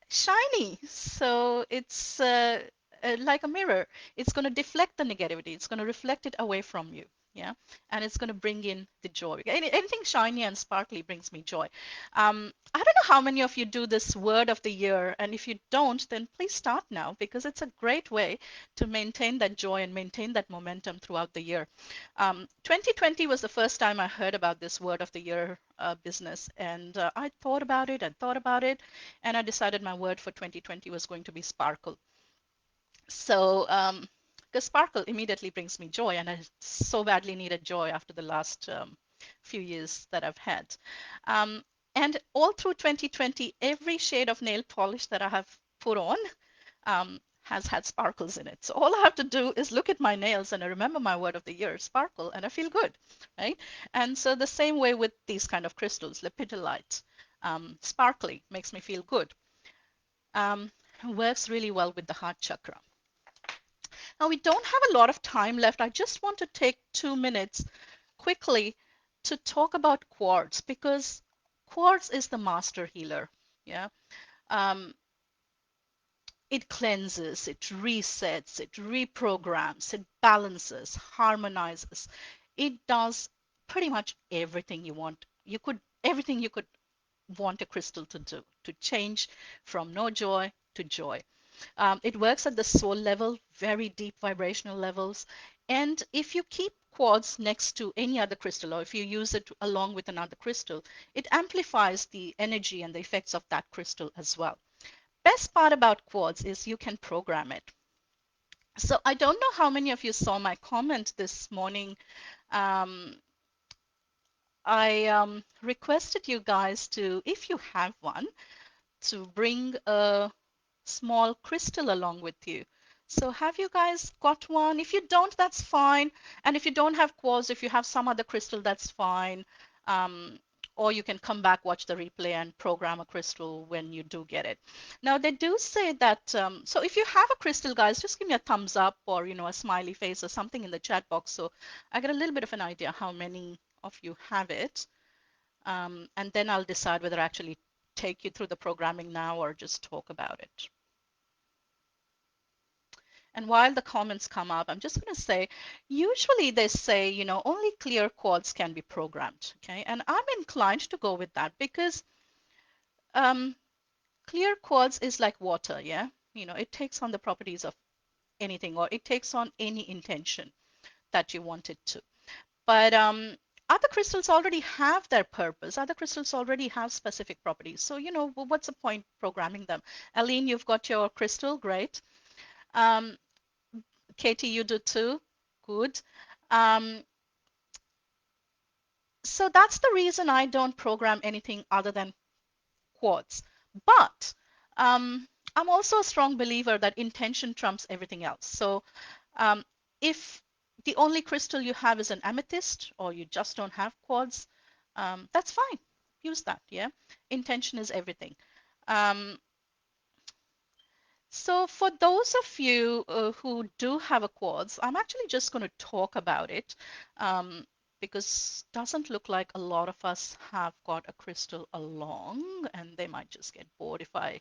Shiny. So it's like a mirror. It's going to deflect the negativity. It's going to reflect it away from you. Yeah, and it's going to bring in the joy. Anything shiny and sparkly brings me joy. I don't know how many of you do this word of the year, and if you don't, then please start now because it's a great way to maintain that joy and maintain that momentum throughout the year. 2020 was the first time I heard about this word of the year business, and I thought about it and thought about it, and I decided my word for 2020 was going to be sparkle. So, because sparkle immediately brings me joy, and I so badly needed joy after the last few years that I've had. Um, and all through 2020, every shade of nail polish that I have put on has had sparkles in it. So all I have to do is look at my nails and I remember my word of the year, sparkle, and I feel good, right? And so the same way with these kind of crystals, lepidolite, sparkly makes me feel good. Works really well with the heart chakra. Now, we don't have a lot of time left. I just want to take 2 minutes quickly to talk about quartz because quartz is the master healer. Yeah. Um, it cleanses, it resets, it reprograms, it balances, harmonizes. It does pretty much everything you want. Everything you could want a crystal to do, to change from no joy to joy. It works at the soul level, very deep vibrational levels. And if you keep quartz next to any other crystal, or if you use it along with another crystal, it amplifies the energy and the effects of that crystal as well. Best part about quartz is you can program it. So I don't know how many of you saw my comment this morning. Um, I requested you guys to, if you have one, to bring a small crystal along with you. So have you guys got one? If you don't, that's fine. And if you don't have quartz, if you have some other crystal, that's fine. Um, or you can come back, watch the replay, and program a crystal when you do get it. Now, they do say that, so if you have a crystal, guys, just give me a thumbs up or, a smiley face or something in the chat box. So I get a little bit of an idea how many of you have it. And then I'll decide whether I actually take you through the programming now or just talk about it. And while the comments come up, I'm just going to say, usually they say, only clear quartz can be programmed. Okay. And I'm inclined to go with that because um, clear quartz is like water. Yeah. It takes on the properties of anything or it takes on any intention that you want it to. But other crystals already have their purpose. Other crystals already have specific properties. So, what's the point programming them? Aline, you've got your crystal. Great. Um, Katie, you do too. Good. Um, so that's the reason I don't program anything other than quartz. But um, I'm also a strong believer that intention trumps everything else. So um, if the only crystal you have is an amethyst or you just don't have quartz, that's fine. Use that, yeah? Intention is everything. Um, So for those of you who do have a quartz, I'm actually just going to talk about it um, because it doesn't look like a lot of us have got a crystal along, and they might just get bored if I,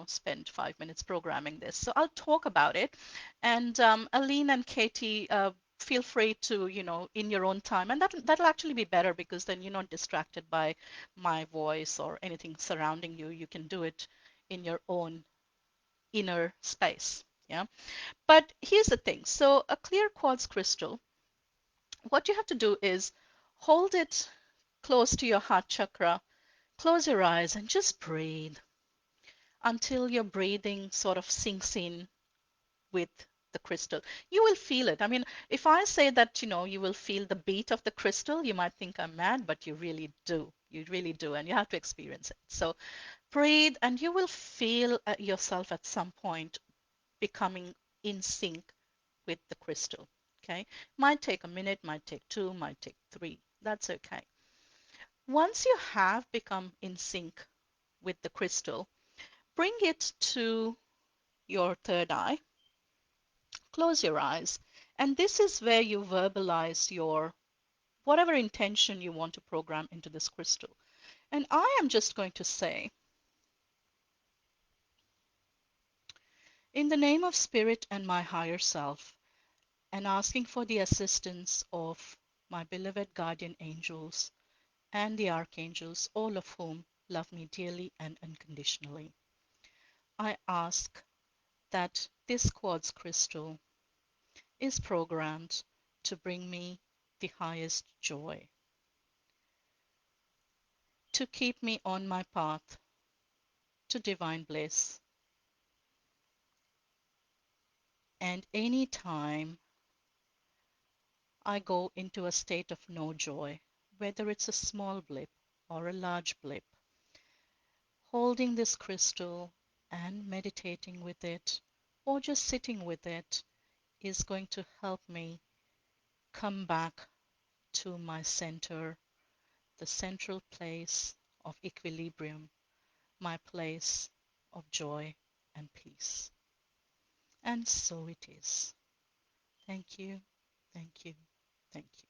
spend 5 minutes programming this. So I'll talk about it, and Aline and Katie, feel free to, in your own time, and that'll actually be better because then you're not distracted by my voice or anything surrounding you. You can do it in your own inner space. Yeah. But here's the thing. So a clear quartz crystal, what you have to do is hold it close to your heart chakra, close your eyes and just breathe until your breathing sort of sinks in with the crystal. You will feel it. I mean, if I say that, you will feel the beat of the crystal, you might think I'm mad, but you really do. You really do. And you have to experience it. So breathe and you will feel yourself at some point becoming in sync with the crystal. Okay, might take a minute, might take two, might take three. That's okay. Once you have become in sync with the crystal, bring it to your third eye, close your eyes, and this is where you verbalize your whatever intention you want to program into this crystal. And I am just going to say, in the name of spirit and my higher self, and asking for the assistance of my beloved guardian angels and the archangels, all of whom love me dearly and unconditionally. I ask that this quartz crystal is programmed to bring me the highest joy, to keep me on my path to divine bliss. And any time I go into a state of no joy, whether it's a small blip or a large blip, holding this crystal and meditating with it or just sitting with it is going to help me come back to my center, the central place of equilibrium, my place of joy and peace. And so it is. Thank you, thank you, thank you.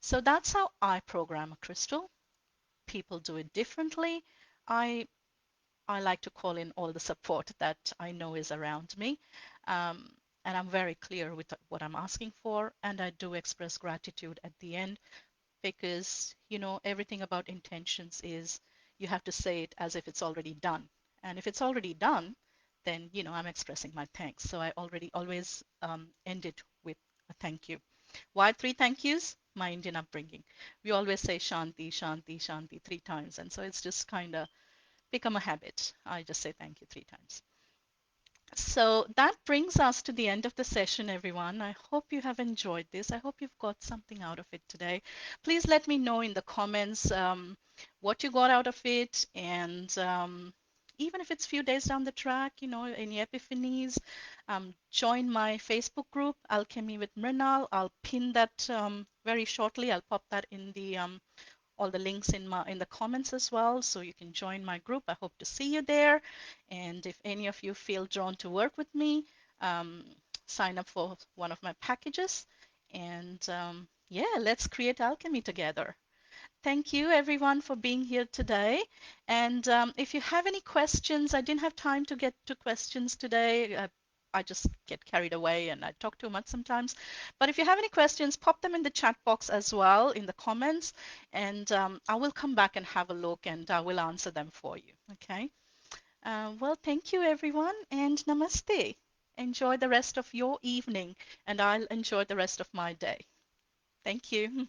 So that's how I program a crystal. People do it differently. I I like to call in all the support that I know is around me. Um, and I'm very clear with what I'm asking for. And I do express gratitude at the end because, everything about intentions is you have to say it as if it's already done. And if it's already done, then, I'm expressing my thanks. So I already always end it with a thank you. Why three thank yous? My Indian upbringing. We always say Shanti, Shanti, Shanti three times. And so it's just kind of become a habit. I just say thank you three times. So that brings us to the end of the session, everyone. I hope you have enjoyed this. I hope you've got something out of it today. Please let me know in the comments what you got out of it. And even if it's a few days down the track, any epiphanies, join my Facebook group, Alchemy with Mrinal. I'll pin that very shortly. I'll pop that in the all the links in the comments as well, so you can join my group. I hope to see you there. And if any of you feel drawn to work with me, um, sign up for one of my packages. And yeah, let's create alchemy together. Thank you everyone for being here today. And if you have any questions, I didn't have time to get to questions today. I just get carried away and I talk too much sometimes. But if you have any questions, pop them in the chat box as well in the comments, and I will come back and have a look and I will answer them for you. Okay. Well, thank you everyone and namaste. Enjoy the rest of your evening and I'll enjoy the rest of my day. Thank you.